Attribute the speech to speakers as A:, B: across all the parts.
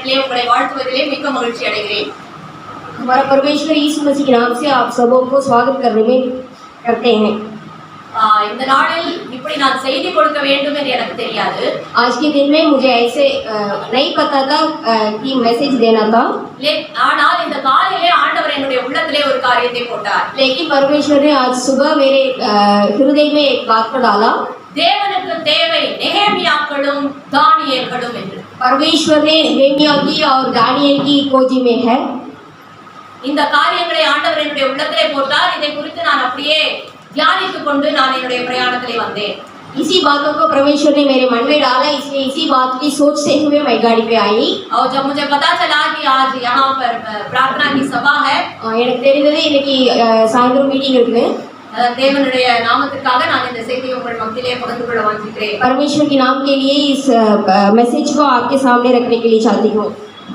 A: நாமத்திலே உங்களை வாழ்த்துவதிலே மிக்க மகிழ்ச்சி அடைகிறேன்.
B: हमारा परमेश्वर यीशु मसीह के नाम से आप सबों को स्वागत करते हैं.
A: இந்த நாளில் இப்படி நான் செய்தி கொடுக்க வேண்டும் என்று எனக்கு தெரியாது.
B: आज के दिन में मुझे ऐसे नहीं पता था कि मैसेज देना था.
A: ஆனால் இந்த காலையிலே ஆண்டவர் என்னுடைய உள்ளத்திலே ஒரு காரியத்தை போட்டார்.
B: लेकिन परमेश्वर ने आज सुबह मेरे हृदय में एक बात को डाला.
A: தேவனுக்கு தேவை நெகேமியாக்களும் தானியேல்களும் என்று.
B: परमेश्वर ने नहम्या की और दानियेल की खोजी में है.
A: இந்த காரியங்களை ஆண்டவர் என்னுடைய உள்ளத்திலே போட்டார். இதை குறித்து நான் அப்படியே தியானித்துக் கொண்டு நான் என்னுடைய பிரயாணத்திலே வந்தேன்.
B: इसी बातों को परमेश्वर ने मेरे मन में डाला, इसलिए इसी बात की सोचते हुए मैं गाड़ी पे आई.
A: और जब मुझे पता चला कि आज यहाँ पर प्रार्थना की सभा है,
B: எனக்கு தெரிந்தது இன்னைக்கு சாயந்தரம் மீட்டிங் இருக்கு.
A: தேவனுடைய நாமத்துக்காக நான் இந்த செய்தியை உங்கள் மத்தியிலே பகிர்ந்து கொள்ள வாஞ்சிக்கிறேன்.
B: परमेश्वर के नाम के लिए इस मैसेज को आपके सामने रखने के लिए चाहती हूँ.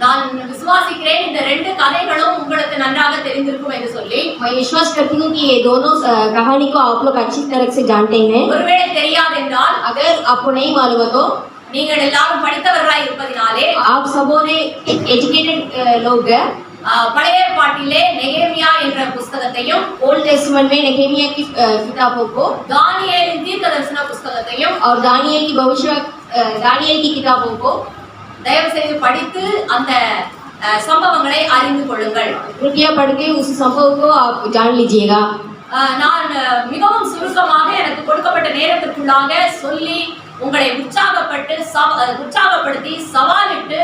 A: நான் விசுவாசிக்கிறேன் இந்த ரெண்டு கதைகளும் உங்களுக்கு நன்றாக தெரிந்திருக்கும் என்று சொல்லி.
B: मैं विश्वास करती हूँ कि ये दोनों कहानी को आप लोग अच्छी तरह से जानते हैं.
A: ஒருவேளை தெரியாது என்றால்,
B: अगर आपको नहीं मालूम हो तो
A: நீங்கள் எல்லாரும் படித்தவர்களாய் இருப்பதினாலே
B: आप सबों ने एजुकेटेड लोग हैं.
A: பழைய ஏற்பாட்டிலே நெகேமியா என்ற புத்தகத்தையும்,
B: ओल्ड टेस्टमेंट में नहम्या की किताबों को,
A: தானியேலின் தீர்க்கதரிசன புத்தகத்தையும்
B: और दानियेल की किताबों को
A: தயவு செய்து படித்து அந்த சம்பவங்களை அறிந்து கொள்ளுங்கள்.
B: कृपया पढ़ के उस संभव को आप जान लीजिएगा.
A: நான் மிகவும் சுருக்கமாக எனக்கு கொடுக்கப்பட்ட நேரத்திற்குள்ளாக சொல்லி உங்களை உற்சாகப்படுத்தி சவாலிட்டு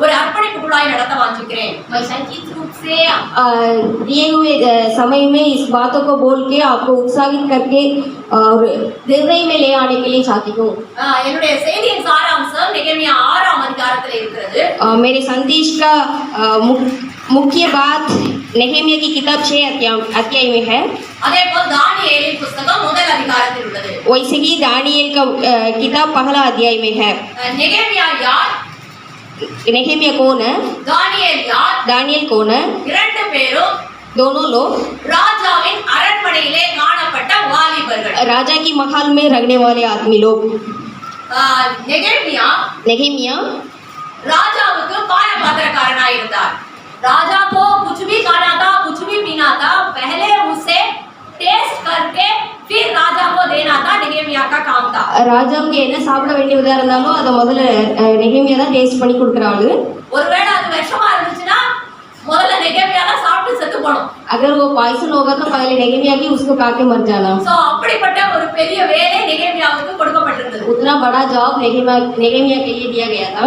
A: ஒரு அர்ப்பணிப்புக்குள்ளாய் நடத்த வாஞ்சிக்கிறேன்.
B: मैं संक्षिप्त रूप से दिए हुए समय में इस बातों को बोल के आपको उत्साहित करके और निर्णय में ले आने के लिए चाहती हूँ.
A: என்னுடைய செய்தியின் சாராம்சம் நெகேமியா 6ஆம் அதிகாரத்தில் இருக்கிறது.
B: मेरे संदेश का मुख्य बात नहम्या की किताब 6 अध्याय में है.
A: அதேபோல் தானியேலின் புத்தகம் முதல் அதிகாரத்தில் உள்ளது.
B: वैसे ही दानियेल का किताब पहला अध्याय में है.
A: நெகேமியா யார்?
B: नहम्या कौन है?
A: தானியேல் யார்?
B: दानियेल कौन है?
A: இரண்டு பேரும்
B: दोनों लोग
A: ராஜாவின் அரண்மனையிலே காணப்பட்ட வாலிபர்கள்.
B: राजा की महल में रहने वाले आदमी लोग. नहम्या
A: ராஜாவுக்கு பானபாத்திரக்காரனாய் இருந்தார். राजा को कुछ भी खाना था, कुछ भी पीना था, पहले उसे टेस्ट करके फिर राजा को देना था. நெகேமியா का काम था.
B: ராஜாவுக்கு என்ன சாப்பிட வேண்டியதா இருந்தாலும் அதை முதல்ல நெகேமியா தான் டேஸ்ட் பண்ணி கொடுக்கறாங்க.
A: ஒருவேளை அது விஷமா இருந்துச்சுன்னா முதல்ல நெகேமியா தான் சாப்பிட்டு செத்து போணும்.
B: अगर वो पॉइजन होगा तो पहले नहम्या भी उसको खा के मर जाना.
A: சோ அப்படிப்பட்ட ஒரு பெரிய வேலை நெகேமியாவுக்கு கொடுக்கப்பட்டிருந்தது.
B: उतना बड़ा जॉब नहम्या के लिए दिया गया था.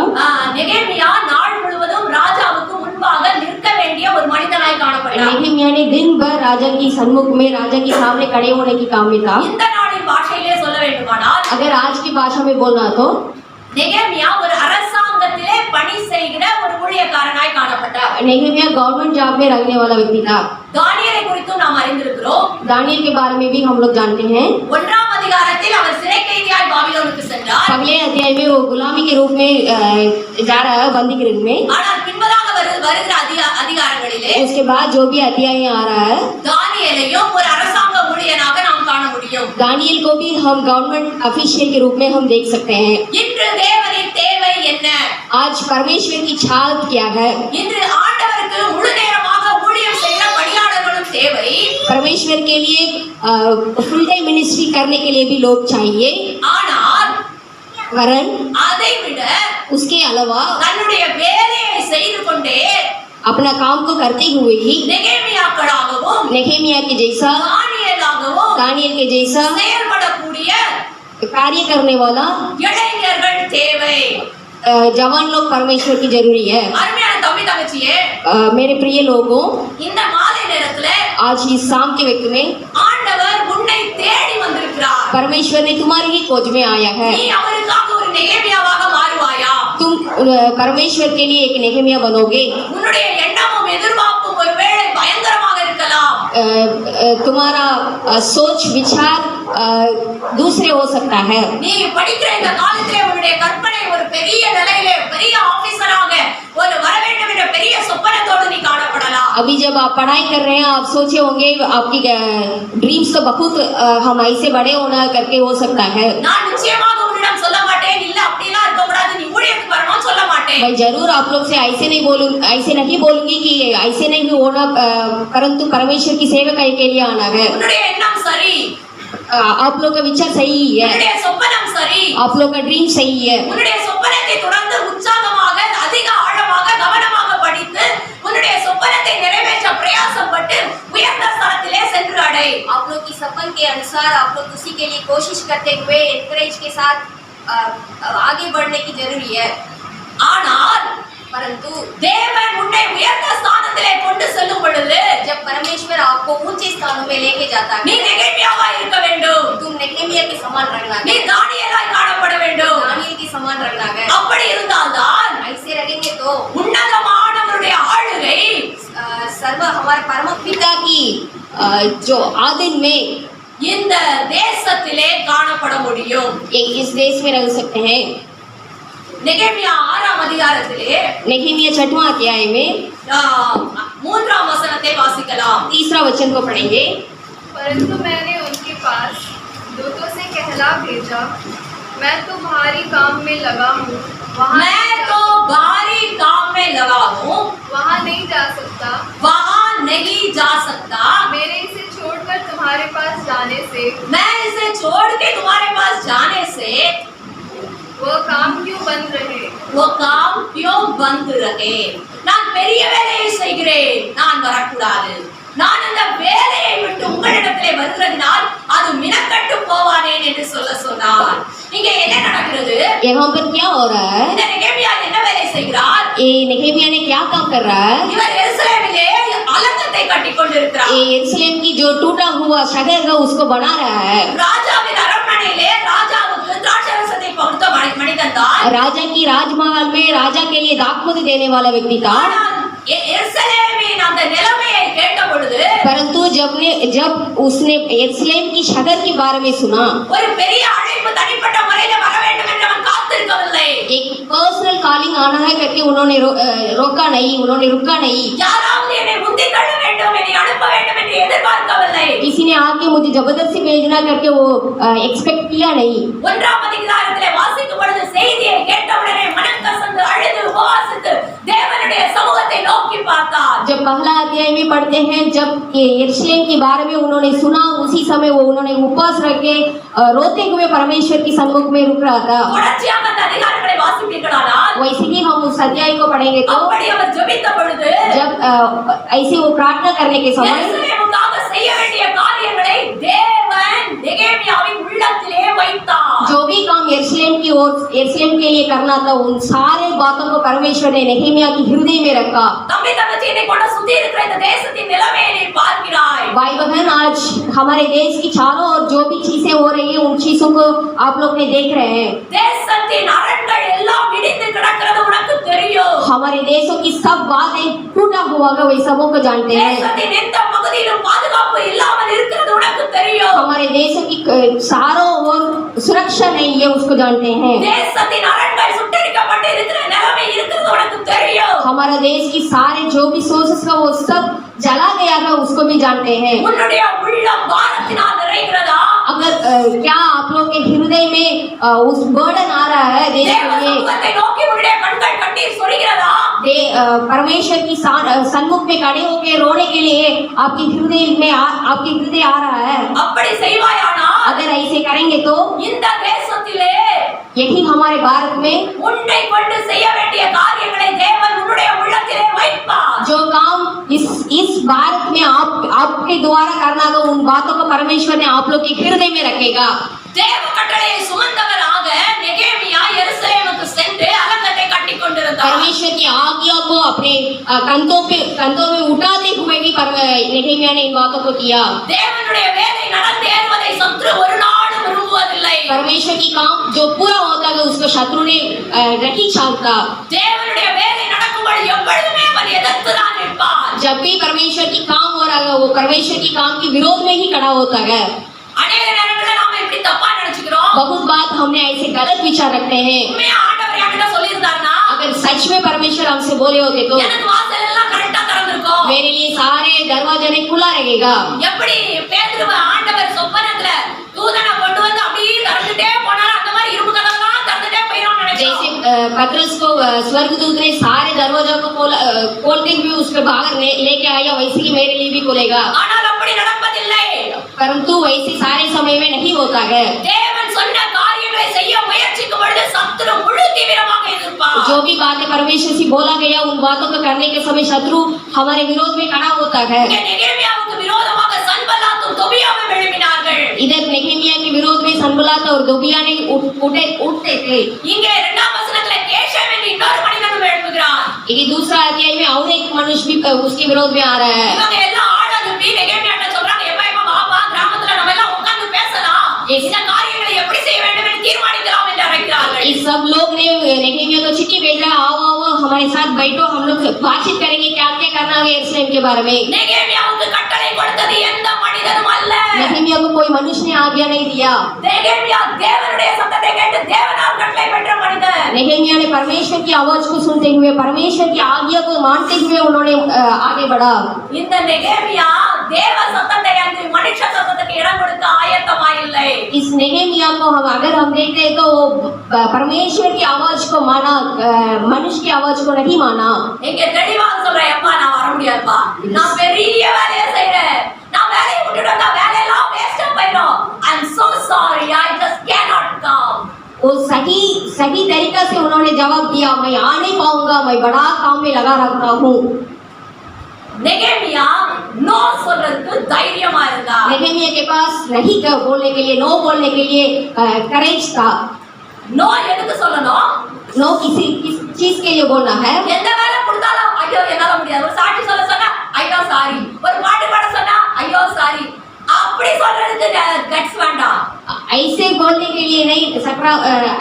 A: நெகேமியா நாள் முழுவதும் ராஜாவுக்கு முன்பாக நிற்க வேண்டிய ஒரு மனிதனாய் காணப்பட்டார்.
B: नहम्या ने दिन भर राजा की सम्मुख में राजा के सामने खड़े होने की काम में था.
A: இந்த நாளின் பாஷையிலே சொல்ல வேண்டுமானால்,
B: अगर आज की भाषा में बोलना तो
A: நெகேமியா ஒரு அரசாங்கத்திலே பணி செய்கிற ஒரு ஊழியக்காரனாய் காணப்பட்டார்.
B: नहम्या गवर्नमेंट जॉब में रहने वाला व्यक्ति था.
A: தானியேலை குறித்து நாம் அறிந்திருக்கிறோம்.
B: दानियेल के बारे में भी हम लोग जानते हैं.
A: 1ஆம் அதிகாரத்தில் அவர் சிறை கைதியாய் பாபிலோனுக்கு சென்றார்.
B: पहले अध्याय में वो गुलामी के रूप में जा रहा है, बंदी के रूप में.
A: ஆனால் பின்பதாக வருகிற அதிகாரங்களிலே
B: उसके बाद जो भी अध्याय आ रहा है,
A: தானியேலையும் ஒரு அரசாங்க ஊழியனாக நாம் காண முடியும்.
B: दानियेल को भी हम गवर्नमेंट ऑफिशियल के रूप में हम देख सकते हैं.
A: இன்று தேவனின் தேவை என்ன?
B: आज परमेश्वर की चाल क्या है?
A: இன்று ஆண்டவருக்கு முழு நேரமாக ஊழியம் செய்கிற பணியாளர்களும் தேவை.
B: परमेश्वर के लिए फुल टाइम मिनिस्ट्री करने के लिए भी लोग चाहिए.
A: ஆனால்
B: वरन
A: அதை விட
B: उसके अलावा
A: தன்னுடைய வேலையை செய்து கொண்டே
B: अपना काम को करते हुए ही
A: நெகேமியாக்களாகவும்
B: नहम्या के जैसा,
A: தானியேலாகவும்
B: दानियेल के जैसा
A: செயல்படக்கூடிய
B: कार्य करने वाला
A: இளைஞர்கள் தேவை.
B: जवान लोग परमेश्वर की जरूरी है.
A: அருமையான தம்பி தங்கச்சியே,
B: मेरे प्रिय लोगों,
A: இந்த மாலை நேரத்துல
B: आज इस शाम के वक्त में
A: ஆண்டவர் உன்னை தேடி வந்திருக்கிறார்.
B: परमेश्वर ने तुम्हारी ही खोज में आया है.
A: நீ அவருக்காக ஒரு நெகேமியாவாக மாறுவாயா?
B: तुम परमेश्वर के लिए एक नहम्या बनोगे.
A: உன்னுடைய எண்ணமும் எதிர்பார்ப்பும் ஒருவேளை பயங்கரமாக இருக்கலாம்.
B: तुम्हारा सोच विचार दूसरे हो सकता है.
A: நீ படிக்கிற இந்த காலத்திலே உன்னுடைய கற்பனை ஒரு பெரிய நிலையிலே பெரிய ஆபீசராக ஒரு வர வேண்டும் என்ற பெரிய சொப்பனத்தோடு நீ காணப்படலாம்.
B: अभी जब आप पढ़ाई कर रहे हैं, आप सोचे होंगे आपकी ड्रीम्स तो बहुत हम ऐसे बड़े होना करके हो सकता है.
A: நான் நிச்சயமாக உன்னிடம் சொல்ல மாட்டேன், இல்ல அப்படிலாம் இருக்க கூடாது, நீ ஊழியத்துக்கு வரணும் சொல்ல மாட்டேன். माटें
B: मैं जरूर आप लोग से ऐसे नहीं बोलूंगी कि ऐसे नहीं होना, परंतु परमेश्वर की सेवा करने के लिए आना है।
A: उन्नुடைய எண்ணம் சரி,
B: आप लोग का विचार सही है,
A: உன்னுடைய சொப்பனம் சரி,
B: आप लोग का ड्रीम सही है।
A: உன்னுடைய சொப்பனத்தை தொடர்ந்து உற்சாகமாக அதிக ஆழமாக கவனமாக படித்து உன்னுடைய சொப்பனத்தை நிறைவேற்ற பிரயாசப்பட்டு உயர்ந்த ஸ்தானத்திலே சென்று அடை।
B: आप लोग की सपन के अनुसार आप लोग उसी के लिए कोशिश करते हुए एनकरेज के साथ आगे बढ़ने की जरूरी है।
A: ஆனால்
B: परंतु
A: தேவன் உன்னை உயர்ந்த ஸ்தானத்திலே கொண்டு செல்லும் பொழுது
B: जब परमेश्वर आपको ऊंचे स्थानों में लेके जाता
A: நீ
B: है,
A: நெகேமியாவாய் இருக்க வேண்டும்,
B: तुम नेहेमिया के समान रहना
A: நீ
B: है,
A: தானியேலாய் காணப்பட வேண்டும்।
B: दानियेल के समान रहना है।
A: அப்படி இருந்தால்தான்
B: ऐसे रहेंगे तो
A: உன்னதமானவருடைய ஆளுகை
B: सर्व हमारे परम पिता की जो आदिन में
A: இந்த தேசத்திலே காணப்பட முடியும்।
B: इस देश में रह सकते हैं।
A: நெகேமியா 6ஆம் அதிகாரத்திலே
B: नेहेमिया 6वां अध्याय में
A: 3ஆம் வசனத்தை வாசிக்கலாம்।
B: 3रा वचन को पढ़ेंगे।
C: परंतु मैंने उनके पास दूतों से कहला भेजा, मैं तो भारी काम में लगा हूँ,
A: मैं तो भारी काम में लगा हूँ,
C: वहाँ नहीं जा सकता।
A: वहाँ नहीं जा सकता।
C: मेरे इसे छोड़कर तुम्हारे पास जाने से
A: मैं इसे छोड़ के तुम्हारे पास जाने से
C: वो काम क्यों बंद रहे?
A: वो काम क्यों बंद रहे? நான் பெரிய வேலையை செய்கிறேன், நான் வரக்கூடாது, நான் அந்த வேலையை விட்டு உங்களிடத்திலே வருகிறதினால் அது மினக்கட்டு போவானேன் என்று சொன்னார்। இங்க என்ன நடக்கிறது?
B: यहाँ पर क्या हो रहा है?
A: இந்த நெகேமியா என்ன வேலை செய்கிறார்?
B: ये नेहेमिया ने क्या काम कर रहा है?
A: இவர் எருசலேமிலே அலங்கத்தை கட்டிக் கொண்டிருக்கிறார்।
B: ये यरूशलेम की जो टूटा हुआ शहर है उसको बना रहा है।
A: ராஜாவின் அரண்மனையிலே ராஜாவுக்கு திராட்சரசத்தை கொடுத்த மனிதன் தான்।
B: राजा की राजमहल में राजा के लिए दाखमधु देने वाला व्यक्ति था।
A: ஆனால் எருசலேமின் அந்த நிலைமையை கேட்ட பொழுது
B: परंतु जब उसने यरूशलेम की शहर के बारे में सुना,
A: ஒரு பெரிய அழைப்பு தனிப்பட்ட முறையில வர வேண்டும் என்று அவன் காத்திருக்கவில்லை।
B: एक पर्सनल कॉलिंग आना है करके उन्होंने रुका नहीं।
A: யாராவது என்னை முந்தி தள்ள வேண்டும், என்னை அனுப்ப வேண்டும் என்று எதிர்பார்க்கவில்லை।
B: किसी ने आके मुझे जबरदस्ती भेजना करके वो एक्सपेक्ट किया नहीं।
A: 1ஆம் அதிகாரத்திலே வாசிக்கும் பொழுது செய்தியை கேட்டவுடனே மனம் கசந்து அழுது உபவாசித்து தேவனுடைய சமூகத்தை நோக்கி பார்த்தார்।
B: जब पहला अध्याय में पढ़ते हैं, जब यरूशलेम के बारे में उन्होंने सुना, उसी समय वो उन्होंने उपवास रख के रोते हुए परमेश्वर की सम्मुख में रुक रहा था।
A: தொடர்ச்சியாக அந்த அதிகாரங்களை வாசிப்பீர்களானால்
B: वैसे ही हम उस अध्याय को पढ़ेंगे तो
A: அப்படி அவர் ஜெபித்த பொழுது
B: जब ऐसे वो प्रार्थना करने के समय
A: எருசலேமுக்காக செய்ய வேண்டிய காரியங்களை தேவன் நெகேமியாவின் உள்ளத்திலே வைத்தார்।
B: जो भी काम यरूशलेम के लिए करना था, उन सारे बातों को परमेश्वर ने नेहेमिया की हृदय में रखा।
A: தம்பி தங்கச்சி, என்னை கொண்டு சுத்தி இருக்கிற இந்த தேசத்தின் நிலைமையை நீ பார்க்கிறாய்।
B: भाई बहन, आज हमारे देश की चारों ओर जो भी चीजें हो रही है, उन चीजों को आप लोग ने देख रहे हैं।
A: தேசத்தின் அரண்கள் எல்லாம் இடிந்து கிடக்கிறது உனக்கு தெரியும்।
B: हमारे देशों की सब बातें टूटा हुआ है, वे सबों को जानते हैं।
A: தேசத்தின் எந்த பகுதியிலும் பாதுகாப்பு இல்லாமல் இருக்கிறது உனக்கு தெரியும்।
B: हमारे देशों की चारों ओर सुरक्षा नहीं है, उसको जानते हैं।
A: தேசத்தின் அரண்கள் சுட்டெரிக்கப்பட்டு இருக்கிற நிலைமை இருக்கிறது உனக்கு தெரியும்।
B: हमारा देश की सारे जो भी सोर्सेस का वो सब जला गया है, उसको भी जानते हैं।
A: உன்னுடைய உள்ளம் பாரத்தினால் நிறைகிறதா?
B: अगर क्या आप लोग के हृदय में उस बर्डन आ रहा है देश
A: தேவ
B: के लिए?
A: சமூகத்தை நோக்கி உன்னுடைய கண்கள் கண்ணீர் சொரிகிறதா?
B: परमेश्वर की सन्मुख में खड़े होकर रोने के लिए आपके हृदय आ रहा है?
A: அப்படி செய்வாயானால்
B: अगर ऐसे करेंगे तो
A: இந்த தேசத்திலே
B: यही हमारे भारत में
A: உன்னை கொண்டு செய்ய வேண்டிய காரியங்களை தேவன் உன்னுடைய உள்ளத்திலே வைப்பார்।
B: जो काम इस भारत में आपके द्वारा करना था, उन बातों को परमेश्वर ने आप लोग के हृदय में रखेगा।
A: தேவ கட்டளையை சுமந்தவராக நெகேமியா எருசலேமுக்கு சென்று அலங்கத்தை கட்டிக் கொண்டிருந்தார்।
B: परमेश्वर की आज्ञा को अपने कंधों में उठाते हुए भी नेहेमिया ने इन बातों को किया।
A: தேவனுடைய வேலை நடந்தேறுவதை சத்துரு ஒரு நாளும் விரும்புவதில்லை।
B: परमेश्वर की काम जो पूरा होता है उसको शत्रु ने नहीं चाहता।
A: தேவனுடைய வேலை நடக்கும்போது எப்பொழுதுமே அவன் எதிர்த்துதான் நிற்பான்।
B: जब भी परमेश्वर की काम हो रहा है, वो परमेश्वर की काम के विरोध में ही खड़ा होता है।
A: அநேக நேரங்களில் நாம இப்படி தப்பா நினைச்சுக்கிறோம்।
B: बहुत बात हमने ऐसे गलत विचार रखते हैं।
A: உண்மையா ஆண்டவர் என்கிட்ட சொல்லியிருந்தாருன்னா
B: अगर सच में परमेश्वर हमसे बोले होते तो
A: எனக்கு வாசல் எல்லாம் கரெக்டா திறந்திருக்கும்।
B: मेरे लिए सारे दरवाजे ने खुला रहेगा।
A: எப்படி பேதுருவை ஆண்டவர் சொப்பனத்துல தூதனை கொண்டு வந்து அப்படியே திறந்துட்டே போனாரு, அந்த மாதிரி இரும்பு கதவெல்லாம் திறந்துட்டே போயிரும் நினைச்சோம்।
B: जैसे पतरस को स्वर्गदूत ने सारे दरवाजों को खोलते हुए उसके बाहर लेके आया, वैसे ही मेरे लिए भी खोलेगा।
A: ஆனால் அப்படி நடப்பதில்லை.
B: परंतु वैसे सारे समय में नहीं होता है।
A: தேவன் சொன்ன காரியங்களை செய்ய முயற்சிக்கும் பொழுது சத்துரு முழு தீவிரமாக எதிர்ப்பான்.
B: जो भी बातें परमेश्वर से बोला गया उन बातों को करने के समय शत्रु हमारे विरोध में खड़ा होता है।
A: இங்கே நெகேமியாவுக்கு விரோதமாக சன்பல்லாத்தும் தொபியாவும் எழும்பினார்கள்.
B: इधर नेहेमिया के विरोध में सनबलात और तोबिया ने उठते थे।
A: இங்கே இரண்டாம் வசனத்திலே கேஷம் என்ற இன்னொரு மனிதனும் எழும்புகிறான்.
B: ये दूसरा अध्याय में और एक मनुष्य भी उसके विरोध में आ रहा है।
A: இவங்க எல்லாம் ஆளுநர் நெகேமியாட்ட சொல்றாங்க, எப்பா வாப்பா கிராமத்துல நம்ம எல்லாம் உட்கார்ந்து பேசலாம், இந்த காரியங்களை எப்படி செய்ய வேண்டும் என்று தீர்மானிக்கலாம் என்று அழைக்கிறார்கள்.
B: इस सब लोग ने नेहेमिया को चिट्ठी भेजा, आओ आओ हमारे साथ बैठो, हम लोग बातचीत करेंगे क्या क्या करना है यरूशलेम के बारे में।
A: நெகேமியாவுக்கு கட்டளை கொடுத்தது எந்த மனிதனும் அல்ல.
B: नेहेमिया को कोई मनुष्य ने आज्ञा नहीं दिया।
A: நெகேமியா தேவனுடைய சத்தத்தை கேட்டு தேவனால் கட்டளை பெற்ற மனிதன்.
B: नेहेमिया ने परमेश्वर की आवाज को सुनते हुए परमेश्वर की आज्ञा को मानते हुए उन्होंने आगे बढ़ा।
A: இந்த நெகேமியா தேவ சத்தத்தை அன்றி மனுஷ சத்தத்துக்கு இடம் கொடுக்க ஆயத்தமாயில்லை.
B: इस नेहेमिया को अगर हम देखते हैं तो परमेश्वर की आवाज को माना, मनुष्य की आवाज को नहीं माना।
A: இங்க தெளிவாக சொல்றேன், எப்பா நான் வர முடியாதுப்பா, நான் பெரிய வேலையை செய்றேன், நான் வேலையை விட்டுட்டு வந்தா வேலையெல்லாம் வேஸ்டா போயிடும். I am so sorry, I just cannot come.
B: वो सही तरीका से उन्होंने जवाब दिया, मैं आ नहीं पाऊंगा, मैं बड़ा काम में लगा रखता हूँ।
A: நெகேமியா நோ சொல்றதுக்கு தைரியமா இருந்தா.
B: नेहेमिया के पास नहीं बोलने के लिए, नो बोलने के लिए करेज था।
A: நோ எதுக்கு சொல்லணும்?
B: नो किस चीज के लिए बोलना है।
A: எந்த வேலை கொடுத்தாலும் ஐயோ என்னால முடியாது. ஒரு சாட்சி சொல்ல சொன்னா ஐயோ சாரி, ஒரு பாட்டு பாட சொன்னா ஐயோ சாரி, அப்படி சொல்றதுக்கு கட்ஸ் வேண்டாம்.
B: ऐसे बोलने के लिए नहीं,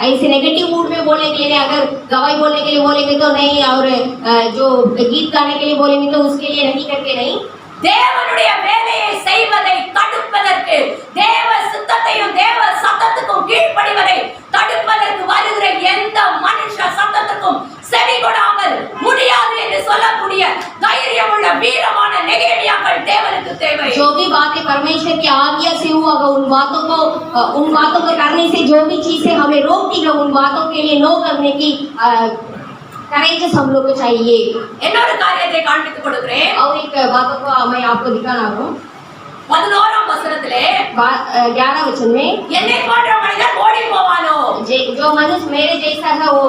B: ऐसे नेगेटिव मूड में बोलने के लिए नहीं। अगर गवाही बोलने के लिए बोलेंगे तो नहीं, और जो गीत गाने के लिए बोलेंगे तो उसके लिए नहीं करके नहीं।
A: தேவனுடைய வேலையை செய்வதை தடுப்பதற்கு, தேவ சித்தத்தையும் தேவ சத்தத்துக்கும் கீழ்ப்படிவதை தடுப்பதற்கு வருகிற எந்த மனுஷ சத்தத்துக்கும் செவி கொடாமல் முடியாது என்று சொல்லக்கூடிய தைரியமுள்ள வீரமான நெகேமியாக்கள் தேவனுக்கு தேவை.
B: जो भी बातें परमेश्वर की आज्ञा से हुआ उन बातों को करने से जो भी चीजें हमें रोकती है, उन बातों के लिए नो करने की करेज हम लोग को चाहिए।
A: இன்னொரு காரியத்தை காண்பித்துக் கொடுக்கிறேன்.
B: और एक बातों को मैं आपको दिखाना हूँ।
A: 11ஆம் வசனத்திலே
B: 11 वचन में,
A: என்னை போன்ற மனிதன் ஓடி போவானோ?
B: जो मनुष्य मेरे जैसा है वो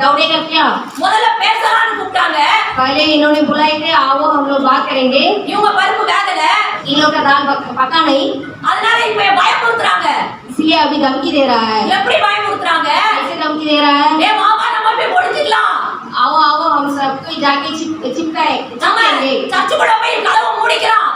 B: दौड़ेगा क्या?
A: முதல்ல பேசலாம்னு கூப்பிட்டாங்க.
B: पहले इन्होंने बुलाए थे, आओ हम लोग बात करेंगे।
A: இவங்க பருப்பு வேகல,
B: इन लोग का दाल पका नहीं,
A: அதனால இப்ப பயமுறுத்துறாங்க.
B: इसलिए अभी धमकी दे रहा है।
A: எப்படி பயமுறுத்துறாங்க?
B: ऐसे धमकी दे रहा है,
A: ஏ மாமா நம்ம போய் ஒளிஞ்சிக்கலாம்,
B: आओ आओ हम सब कोई जाके चिपकाएंगे,
A: நம்ம சர்ச்சுக்குள்ள போய் கதவை மூடிக்கலாம்,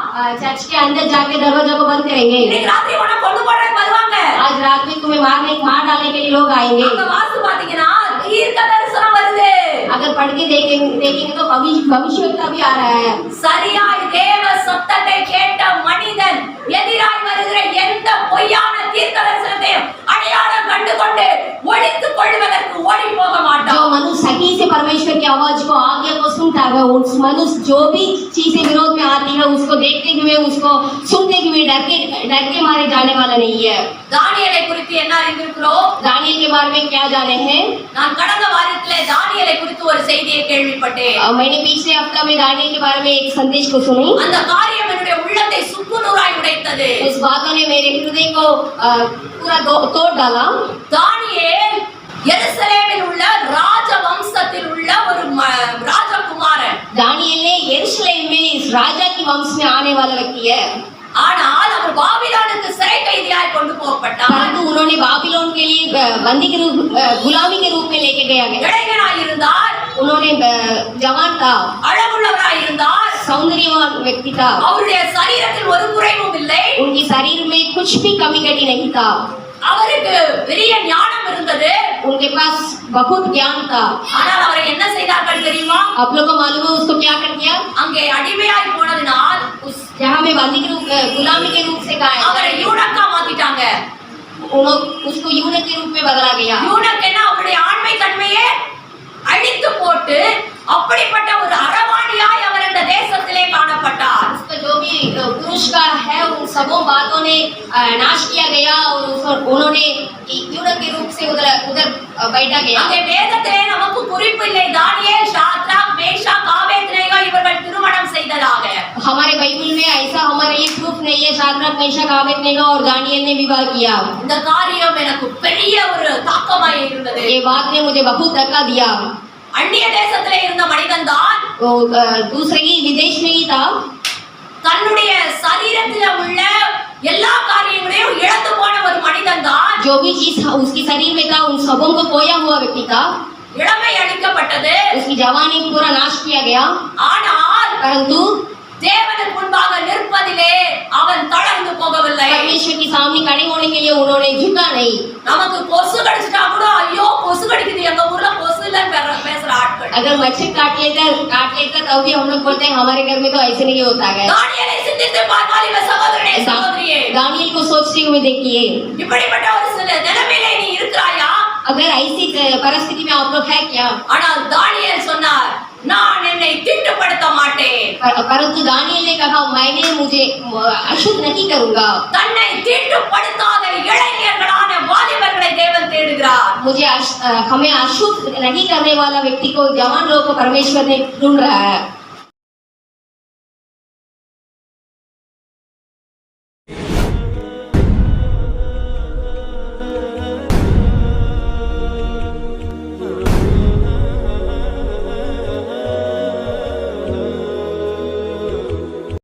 B: चर्च के अंदर जाके दरवाजा को बंद करेंगे।
A: இன்னைக்கு ராத்திரி உன்னை கொண்டு போறதுக்கு வருவாங்க.
B: आज रात में तुम्हें मार डालने के लिए लोग आएंगे।
A: அங்க வாஸ்து பாத்தீங்கன்னா தீர்க்க தரிசனம் வருது.
B: अगर पढ़ के देखेंगे तो भविष्यवक्ता भी आ रहा है।
A: சரியாய் தேவ சத்தத்தை கேட்ட மனிதன் எதிராய் வருகிற எந்த பொய்யான தீர்க்க தரிசனத்தையும் அடையாளம் கண்டு கொண்டு ஒழித்துக் கொள்வதற்கு ஓடி போக மாட்டான்.
B: जो मनुष्य सही से परमेश्वर की आवाज को आज्ञा को सुनता है, उस मनुष्य जो भी चीजें विरोध में आती है उसको देखते हुए, उसको सुनते हुए डर के मारे जाने वाला नहीं है।
A: தானியேலை குறித்து என்ன அறிந்திருக்கிறோம்?
B: दानियल के बारे में क्या जाने हैं?
A: நான் கடந்த வாரத்திலே தானியேலை குறித்து ஒரு செய்தியை கேள்விப்பட்டேன்.
B: मैंने पिछले हफ्ता में दानियल के बारे में एक संदेश को सुनी।
A: அந்த காரியம் என்னுடைய உள்ளத்தை சுக்குநூறாய் உடைத்தது.
B: उस बातों ने मेरे हृदय को पूरा तोड़ डाला।
A: தானியேல் எருசலேமில் உள்ள ராஜ வம்சத்தில் உள்ள ஒரு ராஜகுமாரன்.
B: दानियल ने यरूशलेम में इस राजा की वंश में आने वाला व्यक्ति है।
A: ஆனால் அவர் பாபிலோனுக்கு சிறை கைதியாய் கொண்டு போகப்பட்டார்.
B: परंतु उन्होंने बाबिलोन के लिए बंदी के रूप, गुलामी के रूप में लेके गया गया।
A: இளைஞனாய் இருந்தார்,
B: उन्होंने जवान था,
A: அழகுள்ளவராய் இருந்தார்,
B: सौंदर्यवान व्यक्ति था,
A: அவருடைய சரீரத்தில் ஒரு குறைவும் இல்லை,
B: उनके शरीर में कुछ भी कमी कटी नहीं था,
A: அவருக்கு பெரிய ஞானம் இருந்தது,
B: उनके पास बहुत ज्ञान था।
A: ஆனால் அவரை என்ன செய்தார்கள் தெரியுமா?
B: आप लोगों को मालूम है उसको क्या कर दिया?
A: அங்கே அடிமையாய் போனதினால்
B: उस जहाँ में बंदी के रूप, गुलामी के रूप से गाया,
A: அவரை யூனக்கா மாத்திட்டாங்க.
B: उसको यूनक के रूप में बदला गया।
A: யூனக் என்ன, அவருடைய ஆண்மை தன்மையை அழித்து போட்டு அப்படிப்பட்ட ஒரு அரவாணியாய் அவர் இந்த தேசத்திலே காணப்பட்டார்.
B: उसका जो भी पुरुष का है उन सबों बातों ने नाश किया गया और उन्होंने यूनक के रूप से उधर उधर बैठा गया.
A: அங்கே வேதத்திலே நமக்கு குறிப்பு இல்லை தானியேல், ஷாத்ராக், மேஷாக், ஆபேத்நேகோ இவர்கள் திருமணம் செய்ததாக.
B: हमारे बाइबल में ऐसा हमारे लिए प्रूफ नहीं है शाद्रक मेशक आबेदनेगो और दानियल ने विवाह किया.
A: இந்த காரியம் எனக்கு பெரிய ஒரு தாக்கமாய் இருந்தது.
B: ये बात ने मुझे बहुत धक्का दिया.
A: அந்நிய தேசத்திலே இருந்த மனிதன் தான்
B: वो दूसरे ही विदेश में ही था.
A: தன்னுடைய சரீரத்தில உள்ள எல்லா காரியங்களையும் இழந்து போன ஒரு மனிதன் தான்.
B: जो भी चीज उसके शरीर में था उन सबों को खोया हुआ व्यक्ति था.
A: இளமை அளிக்கப்பட்டது.
B: उसकी जवानी पूरा नाश किया गया.
A: ஆனால்
B: परंतु
A: தேவனுக்கு முன்பாக நிற்பதிலே அவன் தளர்ந்து போகவில்லை.
B: परमेश्वर के सामने खड़े होने के लिए उन्होंने झुका नहीं.
A: நமக்கு கொசு கடிச்சிட்டா கூட ஐயோ கொசு கடிக்குது, எங்க ஊர்ல கொசு இல்லன்னு பேசுற ஆட்கள்.
B: अगर मच्छर काट लेता तब भी हम लोग बोलते हैं हमारे घर में तो ऐसे नहीं होता है.
A: தானியேலை சிந்தித்து பார்த்தால் இவன் சகோதரனே, சகோதரியே,
B: दानियल को सोचते हुए देखिए,
A: இப்படிப்பட்ட ஒரு சில நிலைமையிலே நீ இருக்கிறாயா?
B: अगर ऐसी परिस्थिति में आप लोग है क्या?
A: ஆனால் தானியேல் சொன்னார், நான் என்னை தீட்டுப்படுத்த மாட்டேன்.
B: परंतु दानियल ने कहा मैंने मुझे अशुद्ध नहीं करूंगा.
A: தன்னை தீட்டுப்படுத்தாத இளைஞர்களான வாலிபர்களை தேவன் தேடுகிறார்.
B: मुझे हमें अशुद्ध नहीं करने वाला व्यक्ति को, जवान लोग को परमेश्वर ने ढूंढ रहा है.